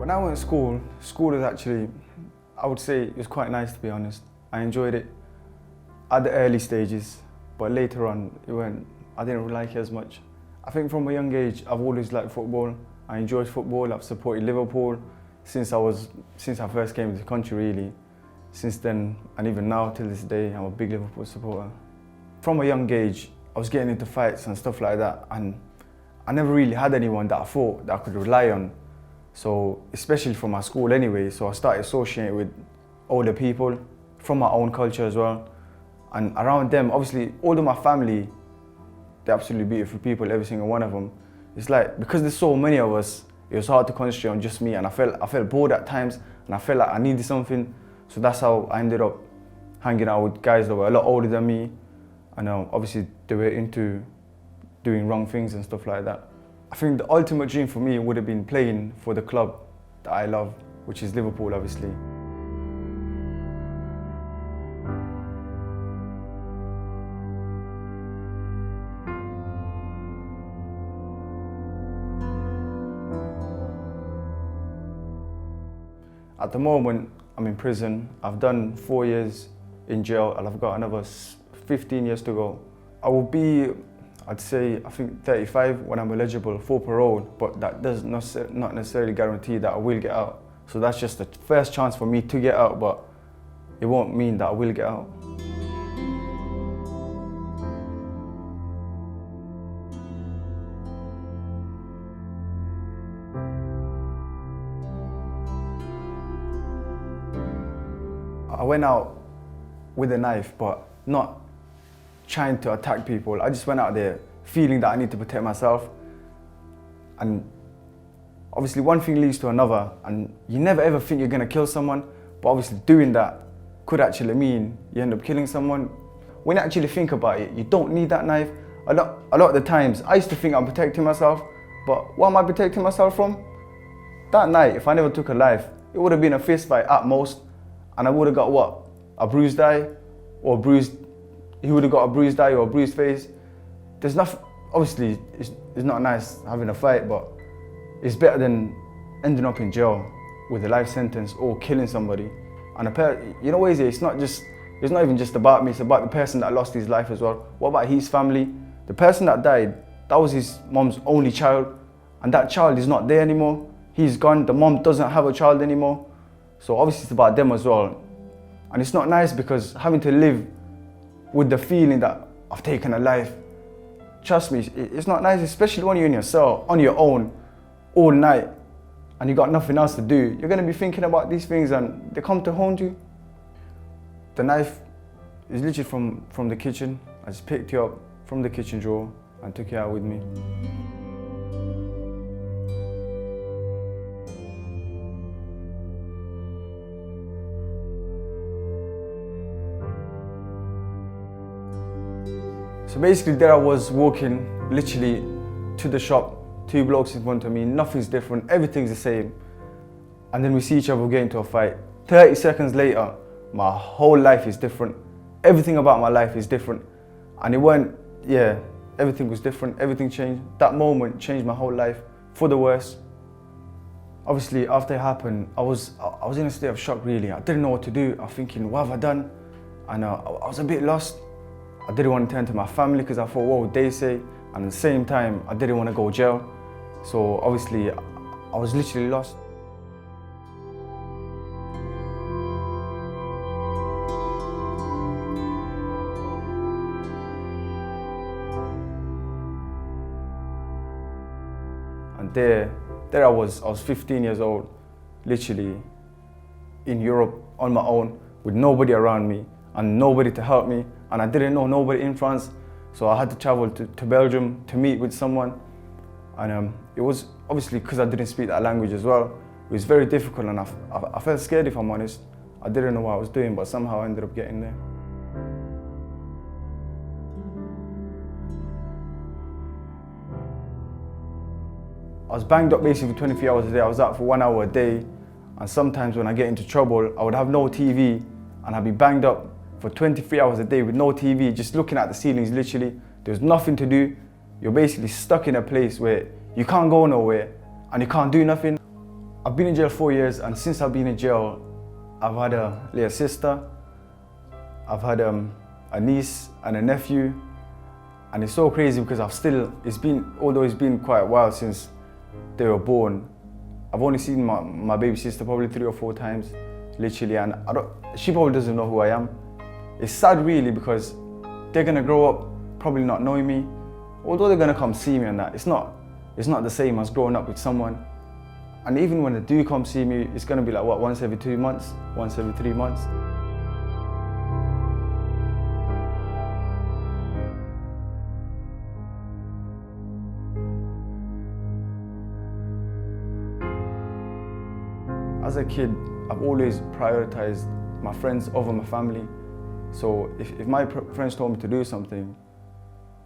When I went to school was actually, I would say it was quite nice, to be honest. I enjoyed it at the early stages, but later on, I didn't really like it as much. I think from a young age, I've always liked football. I enjoyed football. I've supported Liverpool since I first came to the country, really. Since then, and even now till this day, I'm a big Liverpool supporter. From a young age, I was getting into fights and stuff like that, and I never really had anyone that I thought that I could rely on. So, especially from my school anyway, so I started associating with older people from my own culture as well. And around them, obviously, all of my family, they're absolutely beautiful people, every single one of them. It's like, because there's so many of us, it was hard to concentrate on just me, and I felt bored at times, and I felt like I needed something. So that's how I ended up hanging out with guys that were a lot older than me, and obviously they were into doing wrong things and stuff like that. I think the ultimate dream for me would have been playing for the club that I love, which is Liverpool, obviously. At the moment, I'm in prison. I've done 4 years in jail, and I've got another 15 years to go. I will be, I'd say, I think 35 when I'm eligible for parole, but that does not necessarily guarantee that I will get out. So that's just the first chance for me to get out, but it won't mean that I will get out. I went out with a knife, but not trying to attack people. I just went out there feeling that I need to protect myself. And obviously one thing leads to another, and you never ever think you're gonna kill someone, but obviously doing that could actually mean you end up killing someone. When you actually think about it, you don't need that knife. A lot of the times, I used to think I'm protecting myself, but what am I protecting myself from? That night, if I never took a life, it would have been a fist fight at most, and I would have got what? A bruised eye, or he would have got a bruised eye or a bruised face. There's nothing, obviously it's not nice having a fight, but it's better than ending up in jail with a life sentence or killing somebody. And you know what it is, it's not even just about me, it's about the person that lost his life as well. What about his family? The person that died, that was his mom's only child, and that child is not there anymore. He's gone, the mom doesn't have a child anymore. So obviously it's about them as well. And it's not nice because having to live with the feeling that I've taken a life, trust me, it's not nice, especially when you're in your cell, on your own, all night, and you got nothing else to do. You're gonna be thinking about these things and they come to haunt you. The knife is literally from the kitchen. I just picked it up from the kitchen drawer and took it out with me. So basically there I was walking literally to the shop, 2 blokes in front of me, nothing's different, everything's the same. And then we see each other get into a fight. 30 seconds later, my whole life is different. Everything about my life is different. And everything was different, everything changed. That moment changed my whole life for the worse. Obviously after it happened, I was in a state of shock really. I didn't know what to do. I was thinking, what have I done? And I was a bit lost. I didn't want to turn to my family because I thought, what would they say? And at the same time, I didn't want to go to jail. So obviously, I was literally lost. And there I was 15 years old, literally in Europe on my own, with nobody around me and nobody to help me. And I didn't know nobody in France, so I had to travel to Belgium to meet with someone. And it was obviously because I didn't speak that language as well. It was very difficult, and I felt scared, if I'm honest. I didn't know what I was doing, but somehow I ended up getting there. I was banged up basically for 23 hours a day. I was out for 1 hour a day, and sometimes when I get into trouble, I would have no TV, and I'd be banged up for 23 hours a day with no TV, just looking at the ceilings literally. There's nothing to do. You're basically stuck in a place where you can't go nowhere and you can't do nothing. I've been in jail 4 years, and since I've been in jail, I've had a little sister, I've had a niece and a nephew, and it's so crazy because although it's been quite a while since they were born, I've only seen my baby sister probably 3 or 4 times, literally, and she probably doesn't know who I am. It's sad really, because they're gonna grow up probably not knowing me, although they're gonna come see me and that. It's not the same as growing up with someone. And even when they do come see me, it's gonna be like, what, once every 2 months, once every 3 months. As a kid, I've always prioritized my friends over my family. So if my friends told me to do something,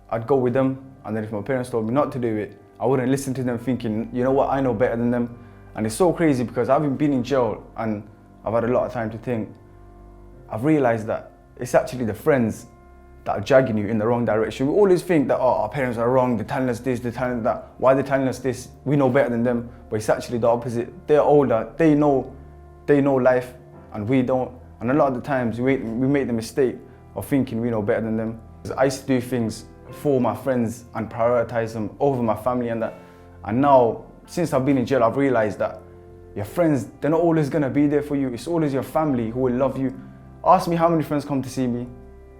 I'd go with them. And then if my parents told me not to do it, I wouldn't listen to them thinking, you know what, I know better than them. And it's so crazy because I've been in jail and I've had a lot of time to think. I've realized that it's actually the friends that are dragging you in the wrong direction. We always think that, oh, our parents are wrong, they're telling us this, they're telling us that. Why they're telling us this? We know better than them. But it's actually the opposite. They're older, they know life, and we don't. And a lot of the times we make the mistake of thinking we know better than them. I used to do things for my friends and prioritize them over my family and that. And now, since I've been in jail, I've realized that your friends, they're not always gonna be there for you. It's always your family who will love you. Ask me how many friends come to see me.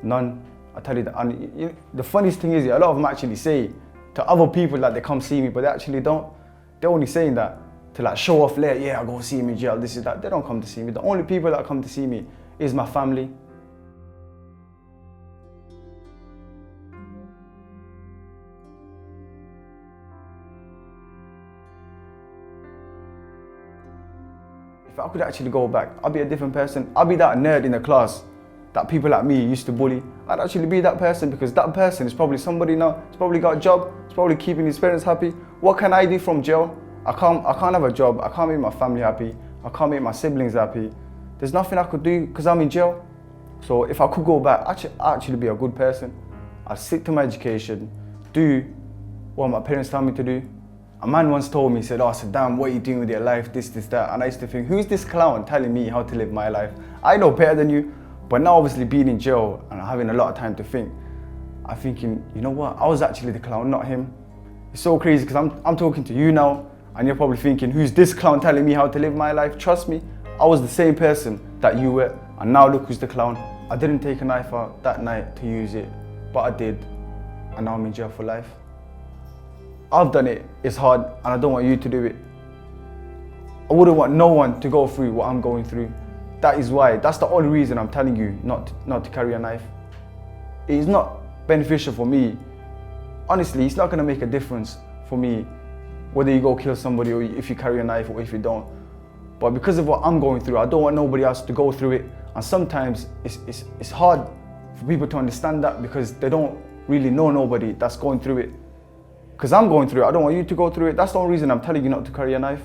None. I tell you that. And the funniest thing is, a lot of them actually say to other people that they come see me, but they actually don't. They're only saying that to like show off later. Yeah, I go see me in jail, this is that. They don't come to see me. The only people that come to see me is my family. If I could actually go back, I'd be a different person. I'd be that nerd in the class that people like me used to bully. I'd actually be that person, because that person is probably somebody now. He's probably got a job. He's probably keeping his parents happy. What can I do from jail? I can't have a job. I can't make my family happy. I can't make my siblings happy. There's nothing I could do because I'm in jail. So if I could go back, I'd actually be a good person. I'd stick to my education, do what my parents tell me to do. A man once told me, he said, oh, Sadam, what are you doing with your life, this, that? And I used to think, who's this clown telling me how to live my life? I know better than you. But now obviously being in jail and having a lot of time to think, I'm thinking, you know what, I was actually the clown, not him. It's so crazy because I'm talking to you now and you're probably thinking, who's this clown telling me how to live my life? Trust me, I was the same person that you were, and now look who's the clown. I didn't take a knife out that night to use it, but I did, and now I'm in jail for life. I've done it, it's hard, and I don't want you to do it. I wouldn't want no one to go through what I'm going through. That's the only reason I'm telling you not to carry a knife. It's not beneficial for me. Honestly, it's not gonna make a difference for me whether you go kill somebody or if you carry a knife or if you don't. But because of what I'm going through, I don't want nobody else to go through it. And sometimes it's hard for people to understand that because they don't really know nobody that's going through it. Because I'm going through it, I don't want you to go through it. That's the only reason I'm telling you not to carry a knife.